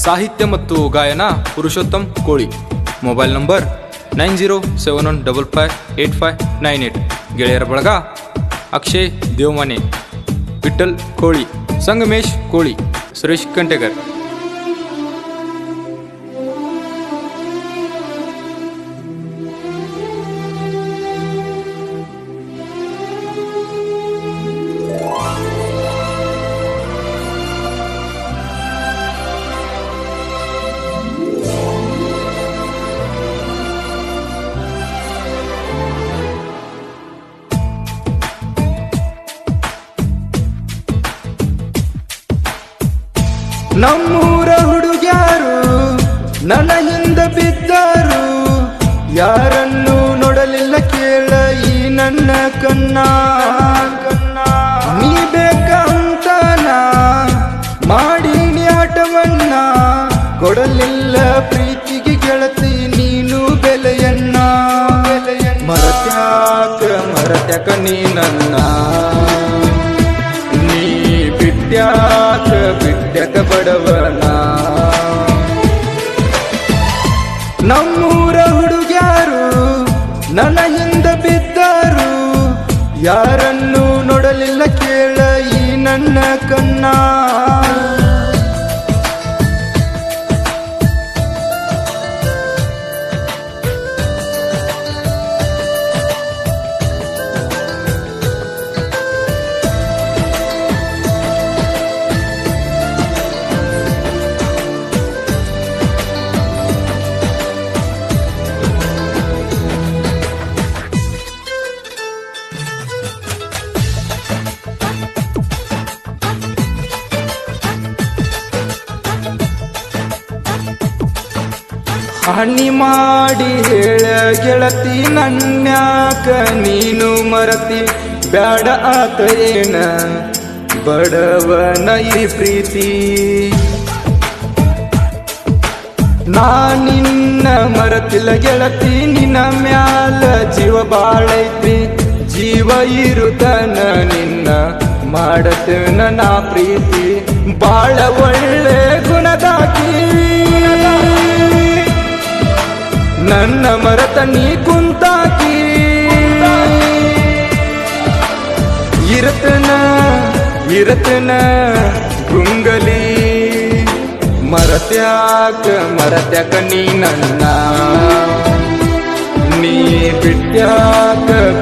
ಸಾಹಿತ್ಯ ಮತ್ತು ಗಾಯನ ಪುರುಷೋತ್ತಮ್ ಕೋಳಿ. Mobile number 9071558598. ಗೆಳೆಯರ ಬಳಗ ಅಕ್ಷಯ್ ದೇವಮನೆ, ವಿಠಲ್ ಕೋಳಿ, ಸಂಗಮೇಶ್ ಕೋಳಿ, ಸುರೇಶ್ ಕಂಟೆಗರ್. ನಮ್ಮೂರ ಹುಡುಗ್ಯಾರು ನನ್ನ ಹಿಂದ ಬಿದ್ದರು, ಯಾರನ್ನು ನೋಡಲಿಲ್ಲ ಕೇಳ ಈ ನನ್ನ ಕಣ್ಣ. ನೀ ಬೇಕಂತ ನಾ ಮಾಡೀನಿ ಆಟವನ್ನ, ಕೊಡಲಿಲ್ಲ ಪ್ರೀತಿಗೆ ಗೆಳತಿ ನೀನು ಬೆಲೆಯನ್ನ. ಮರತ್ಯಾಕ ನೀ ನನ್ನ, ಬಿಟ್ಟ್ಯಾಕ ಬಡವನ. ನಮ್ಮೂರ ಹುಡುಗ್ಯಾರು ನನ್ನ ಹಿಂದ ಬಿದ್ದರು, ಯಾರನ್ನು ನೋಡಲಿಲ್ಲ ಕೇಳ ಈ ನನ್ನ ಕಣ್ಣ. ಹಾನಿ ಮಾಡಿ ಹೇಳ ಗೆಳತಿ ನನ್ಯಾಕ ನೀನು ಮರತಿ, ಬ್ಯಾಡ ಆತ ಏನ ಬಡವನ ಈ ಪ್ರೀತಿ. ನಾ ನಿನ್ನ ಮರತಿಲ್ಲ ಗೆಳತಿ, ನಿನ್ನ ಮ್ಯಾಲ ಜೀವ ಬಾಳೈತಿ, ಜೀವ ಇರುತನ ನಿನ್ನ ಮಾಡತನ ನಾ ಪ್ರೀತಿ. ಬಾಳ ಒಳ್ಳೆ ಗುಣದಾಕಿ ನನ್ನ ಮರತ ನೀ ಕುಂತಾಕಿ, ಇರತನ ಗುಂಗಲಿ. ಮರತ್ಯಾಕ ನೀ ನನ್ನ, ನೀ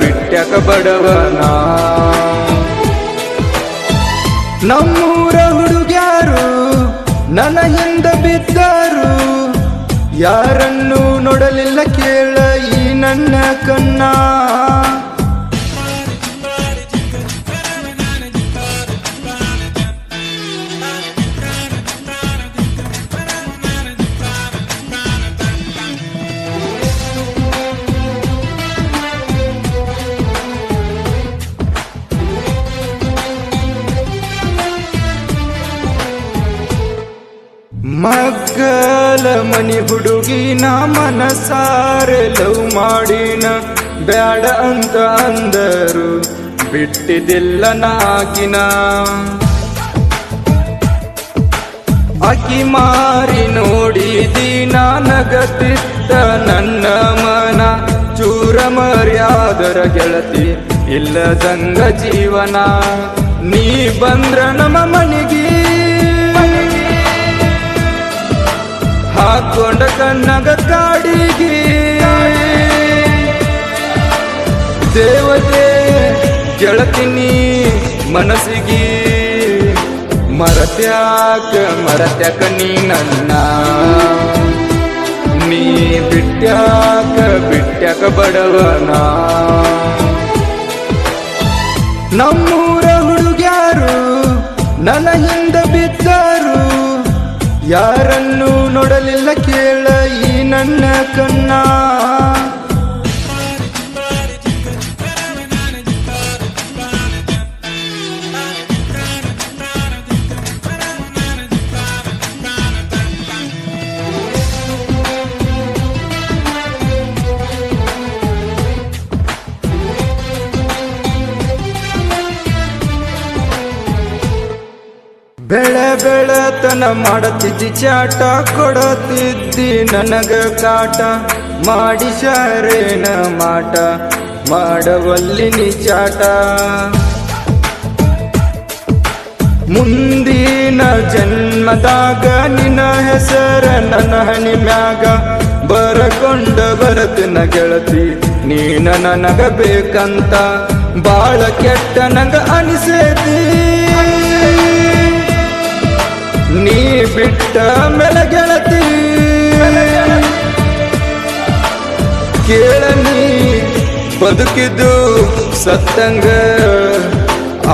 ಬಿಟ್ಟ್ಯಾಕ ಬಡವನ. ನಮ್ಮೂರ ಹುಡುಗ್ಯಾರು ನನ್ನ ಹಿಂದ ಬಿದ್ದರು, ಯಾರನ್ನು ನೋಡಲಿಲ್ಲ ಕೇಳ ಈ ನನ್ನ ಕಣ್ಣ. ಮಗ್ಗಲ ಮನಿ ಹುಡುಗಿನ ಮನಸಾರೆ ಲವ್ ಮಾಡಿನ, ಬ್ಯಾಡ ಅಂತ ಅಂದರು ಬಿಟ್ಟಿದ್ದಿಲ್ಲ ನಾಕಿನ. ಅಕಿ ಮಾರಿ ನೋಡಿದಿ ನಗತಿತ್ತ ನನ್ನ ಮನ, ಚೂರ ಮರ್ಯಾದರ ಗೆಳತಿ ಇಲ್ಲದಂಗ ಜೀವನ. ನೀ ಬಂದ್ರ ನಮ್ಮ ಮನಿಗೆ ಹಾಕೊಂಡ ಕನ್ನಗ ಕಾಡಿಗೆ, ದೇವತೆ ಗೆಳತಿನಿ ಮನಸ್ಸಿಗೆ. ಮರತ್ಯಾಕ ನೀ ನನ್ನ, ನೀ ಬಿಟ್ಟ್ಯಾಕ ಬಡವನ. ನಮ್ಮೂರ ಹುಡುಗ್ಯಾರು ನನ್ನ ಹಿಂದ ಬಿದ್ದರು, ಯಾರನ್ನು ನೋಡಲಿಲ್ಲ ಕೇಳ ಈ ನನ್ನ ಕಣ್ಣ. ಬೆಳೆ ಗೆಳತನ ಮಾಡತಿದ್ದಿ ಚಾಟ ಕೊಡತಿದ್ದಿ ನನಗ ಕಾಟ ಮಾಡಿ ಶಾರೇನ ಮಾಟ ಮಾಡವಲ್ಲಿ ನೀ ಚಾಟ ಮುಂದಿನ ಜನ್ಮದಾಗ ನಿನ್ನ ಹೆಸರ ನನ್ನ ಹಣಿ ಮ್ಯಾಗ ಬರಕೊಂಡ ಬರತಿನ ಗೆಳತಿ ನೀನ ನನಗ ಬೇಕಂತ ಬಾಳ ಕೆಟ್ಟ ನಂಗ ಅನಿಸೇತಿ ನೀ ಬಿಟ್ಟ ಮೇಲೆ ಗೆಳತಿ ಕೇಳನಿ ಬದುಕಿದ್ದು ಸತ್ತಂಗ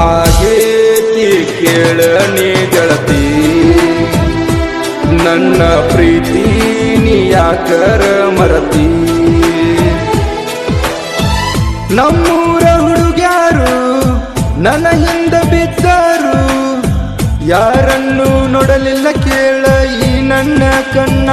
ಆಗೇತಿ ಕೇಳನಿ ಗೆಳತಿ ನನ್ನ ಪ್ರೀತಿ ನೀ ಯಾಕರ ಮರತಿ ನಮ್ಮೂರ ಹುಡುಗ್ಯಾರು ನನ್ನ ಹಿಂದ ಬಿದ್ದರು ಯಾರನ್ನು ನೋಡಲಿಲ್ಲ ಕೇಳ ಈ ನನ್ನ ಕಣ್ಣ